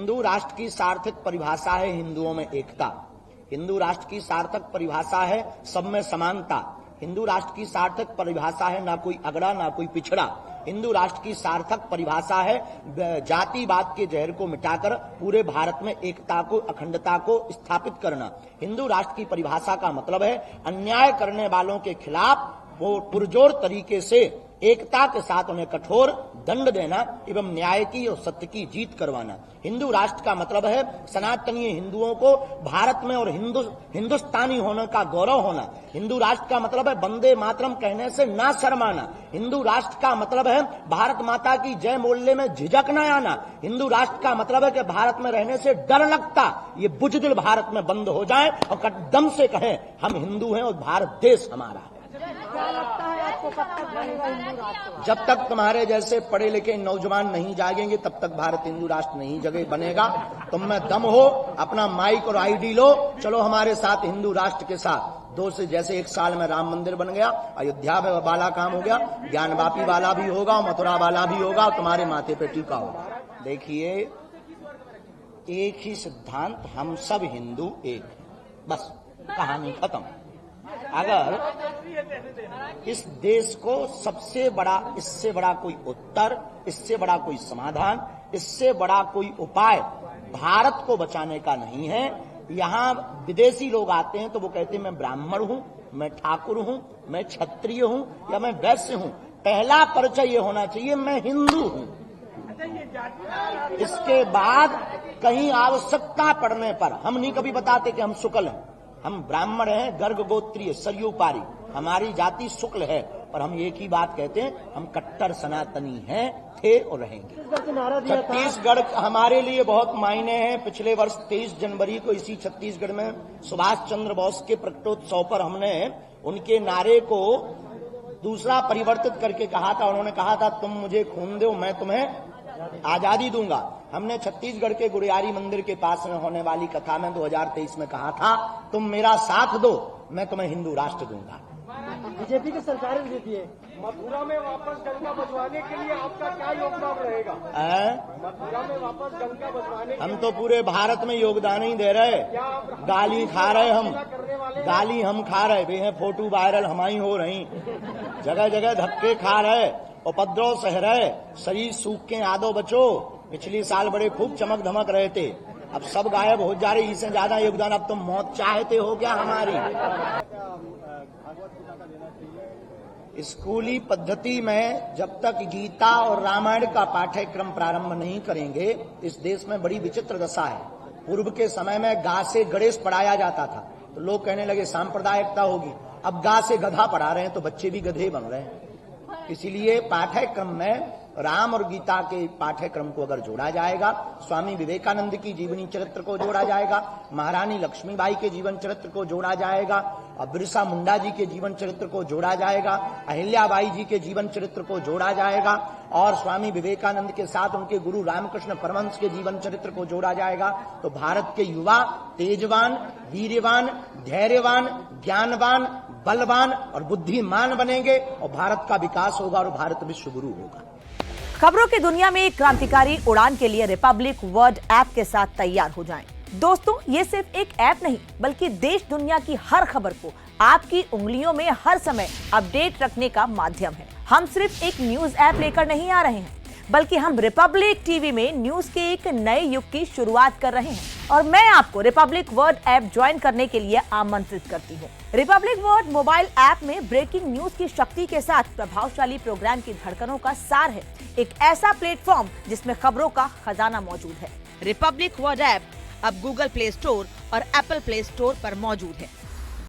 हिंदू राष्ट्र की सार्थक परिभाषा है हिंदुओं में एकता। हिंदू राष्ट्र की सार्थक परिभाषा है सब में समानता। हिंदू राष्ट्र की सार्थक परिभाषा है ना कोई अगड़ा ना कोई पिछड़ा। हिंदू राष्ट्र की सार्थक परिभाषा है जातिवाद के जहर को मिटाकर पूरे भारत में एकता को, अखंडता को स्थापित करना। हिंदू राष्ट्र की परिभाषा का मतलब है अन्याय करने वालों के खिलाफ वो पुरजोर तरीके से एकता के साथ उन्हें कठोर दंड देना एवं न्याय की और सत्य की जीत करवाना। हिंदू राष्ट्र का मतलब है सनातनीय हिंदुओं को भारत में और हिंदुस्तानी होने का गौरव होना। हिंदू राष्ट्र का मतलब है वंदे मातरम कहने से ना शर्माना। हिंदू राष्ट्र का मतलब है भारत माता की जय बोलने में झिझक न आना। हिंदू राष्ट्र का मतलब है कि भारत में रहने से डर लगता ये बुजदिल भारत में बंद हो जाए और कदम से कहें हम हिंदू हैं और भारत देश हमारा है। क्या लगता है आपको कब तक बनेगा हिंदू राष्ट्र? जब तक तुम्हारे जैसे पढ़े लिखे नौजवान नहीं जागेंगे तब तक भारत हिंदू राष्ट्र नहीं जगह बनेगा। तुम में दम हो, अपना माइक और आईडी लो, चलो हमारे साथ हिंदू राष्ट्र के साथ। दो से जैसे 1 साल में राम मंदिर बन गया, अयोध्या में वाला काम हो गया, ज्ञानवापी वाला भी होगा, मथुरा वाला भी होगा, तुम्हारे माथे पे टीका होगा। देखिए, एक ही सिद्धांत, हम सब हिंदू एक, बस कहानी खत्म। अगर इस देश को सबसे बड़ा, इससे बड़ा कोई उत्तर, इससे बड़ा कोई समाधान, इससे बड़ा कोई उपाय भारत को बचाने का नहीं है। यहाँ विदेशी लोग आते हैं तो वो कहते हैं मैं ब्राह्मण हूँ, मैं ठाकुर हूँ, मैं क्षत्रिय हूँ या मैं वैश्य हूँ। पहला परिचय ये होना चाहिए मैं हिंदू हूँ। इसके बाद कहीं आवश्यकता पड़ने पर हम नहीं कभी बताते कि हम शुक्ल हैं, हम ब्राह्मण हैं, गर्ग गोत्रीय, सरयू पारी, हमारी जाति शुक्ल है, पर हम एक ही बात कहते हैं हम कट्टर सनातनी हैं, थे और रहेंगे। छत्तीसगढ़ हमारे लिए बहुत मायने हैं। पिछले वर्ष 23 जनवरी को इसी छत्तीसगढ़ में सुभाष चंद्र बोस के प्रकटोत्सव पर हमने उनके नारे को दूसरा परिवर्तित करके कहा था। उन्होंने कहा था तुम मुझे खून दो मैं तुम्हें आजादी दूंगा। हमने छत्तीसगढ़ के गुड़ियारी मंदिर के पास में होने वाली कथा में 2023 में कहा था तुम मेरा साथ दो मैं तुम्हें हिंदू राष्ट्र दूंगा। बीजेपी की सरकार देती है। मथुरा में वापस गंगा बचवाने के लिए आपका क्या योगदान रहेगा? मथुरा में वापस गंगा बचवाने हम तो पूरे भारत में योगदान ही दे रहे, गाली खा रहे, हम गाली हम खा रहे, वे हैं फोटो वायरल हमारी हो रही, जगह जगह धक्के खा रहे, उपद्रव सह रहे, शरीर सूख के आदो बचो। पिछली साल बड़े खूब चमक धमक रहे थे, अब सब गायब हो जा रही, इससे ज्यादा योगदान अब तुम मौत चाहते हो क्या हमारी? स्कूली पद्धति में जब तक गीता और रामायण का पाठ्यक्रम प्रारंभ नहीं करेंगे इस देश में बड़ी विचित्र दशा है। पूर्व के समय में गा से गणेश पढ़ाया जाता था तो लोग कहने लगे सांप्रदायिकता होगी, अब गा से गधा पढ़ा रहे हैं तो बच्चे भी गधे बन रहे हैं। इसलिए पाठ्यक्रम में राम और गीता के पाठ्यक्रम को अगर जोड़ा जाएगा, स्वामी विवेकानंद की जीवनी चरित्र को जोड़ा जाएगा, महारानी लक्ष्मीबाई के जीवन चरित्र को जोड़ा जाएगा, और बिरसा मुंडा जी के जीवन चरित्र को जोड़ा जाएगा, अहिल्याबाई जी के जीवन चरित्र को जोड़ा जाएगा, और स्वामी विवेकानंद के साथ उनके गुरु रामकृष्ण परमहंस के जीवन चरित्र को जोड़ा जाएगा, तो भारत के युवा तेजवान, वीरवान, धैर्यवान, ज्ञानवान, बलवान और बुद्धिमान बनेंगे और भारत का विकास होगा और भारत विश्व गुरु होगा। खबरों की दुनिया में एक क्रांतिकारी उड़ान के लिए रिपब्लिक वर्ल्ड ऐप के साथ तैयार हो जाएं। दोस्तों, ये सिर्फ एक ऐप नहीं बल्कि देश दुनिया की हर खबर को आपकी उंगलियों में हर समय अपडेट रखने का माध्यम है। हम सिर्फ एक न्यूज ऐप लेकर नहीं आ रहे हैं बल्कि हम रिपब्लिक टीवी में न्यूज के एक नए युग की शुरुआत कर रहे हैं और मैं आपको रिपब्लिक वर्ल्ड ऐप ज्वाइन करने के लिए आमंत्रित करती हूँ। रिपब्लिक वर्ल्ड मोबाइल ऐप में ब्रेकिंग न्यूज की शक्ति के साथ प्रभावशाली प्रोग्राम की धड़कनों का सार है, एक ऐसा प्लेटफॉर्म जिसमें खबरों का खजाना मौजूद है। रिपब्लिक वर्ल्ड ऐप अब गूगल प्ले स्टोर और एप्पल प्ले स्टोर पर मौजूद है।